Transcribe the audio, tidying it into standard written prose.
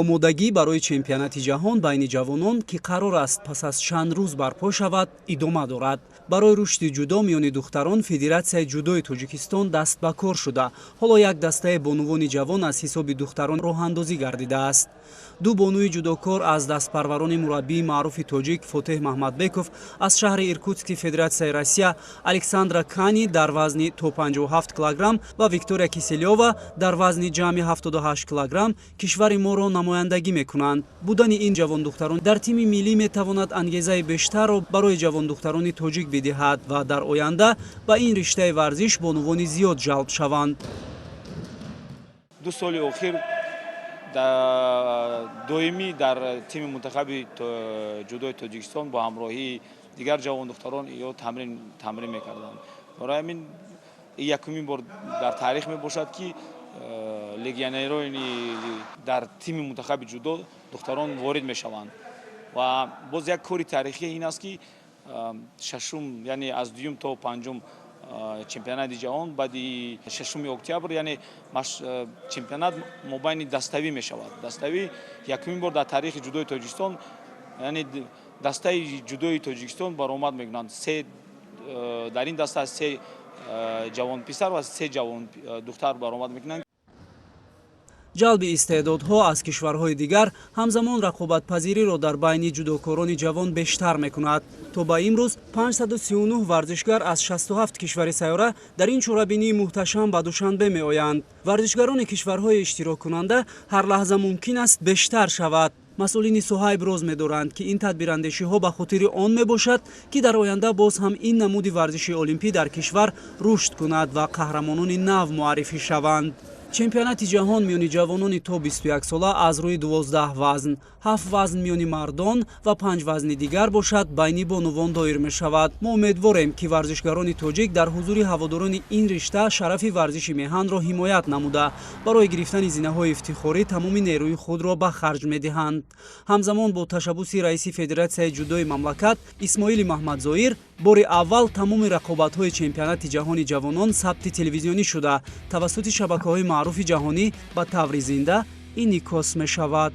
омодагӣ барои чемпионати ҷаҳон байни ҷавонон ки қарор аст пас аз чанд рӯз барпо шавад, идома дорад. Барои рушди ҷудо миёни духтарон Федератсияи ҷудои Тоҷикистон даст ба кор шуда. Ҳоло як дастаи бонувони ҷавон аз ҳисоби духтарон роҳандозӣ гардидааст. Ду бонуи ҷудокор аз дастпарварони мураббии маъруфи тоҷик Фотеҳ Маҳмадбеков аз шаҳри Иркутски Федератсияи Россия Александра Кани дар вазни то 57 килограмм ва Виктория Киселёва дар вазни ҷамъи 78 килограмм кишвари моро намояндагӣ мекунанд. Будани ин ҷавондухтарон дар тими миллӣ метавонад ангезаи бештарро барои ҷавондухтарони тоҷик бидиҳад ва дар оянда ба ин риштаи варзиш бонувони зиёд ҷалб шаванд. Ду соли охир доимӣ дар тими мунтахаби ҷудои Тоҷикистон бо ҳамроҳии дигар ҷавондухтарон ё тамрин мекарданд. Барои ҳамин якумин бор дар таърих мебошад ки легионерони дар тими мунтахаби ҷудо духтарон ворид мешаванд. Ва боз як кори таърихӣ ин аст ки шашум, яъне аз дуюм то панҷум чемпионати ҷаҳон баъди 6 октябр, яъне чемпионат мобайни даставӣ мешавад. Даставӣ якумин бор дар таърихи ҷудои Тоҷикистон, яъне дастаи ҷудои Тоҷикистон баромад мекунанд. Дар ин даста 3 ҷавонписар ва 3 ҷавондухтар баромад мекунанд. ҷалби истеъдодҳо аз кишварҳои дигар ҳамзамон рақобатпазириро дар байни ҷудокорони ҷавон бештар мекунад. То ба имрӯз 539 варзишгар аз 67 кишвари сайёра дар ин чорабинии муҳташам ба Душанбе меоянд. Варзишгарони кишварҳои иштироккунанда ҳар лаҳза мумкин аст бештар шавад. масъулини соҳа иброз медоранд ки ин тадбирандешиҳо ба хотири он мебошад ки дар оянда боз ҳам ин намуди варзиши олимпӣ дар кишвар рушд кунад ва қаҳрамонони нав муаррифӣ шаванд. чемпионати ҷаҳон миёни ҷавонони то 21 сола аз рӯи 12 вазн, 7 вазн миёни мардон ва 5 вазни дигар бошад, байни бонувон доир мешавад. мо умедворем ки варзишгарони тоҷик дар ҳузури ҳаводорони ин ришта шарафи варзиши меҳанро ҳимоят намуда, барои гирифтани зинаҳои ифтихорӣ тамоми нерӯи худро ба харҷ медиҳанд. ҳамзамон бо ташаббуси раиси Федератсияи ҷудои мамлакат Исмоили Маҳмадзоир бори аввал тамоми рақобатҳои чемпионати ҷаҳони ҷавонон сабти телевизионӣ шуда, тавассути шабакаҳои маъруфи ҷаҳонӣ ба таври зинда инъикос мешавад.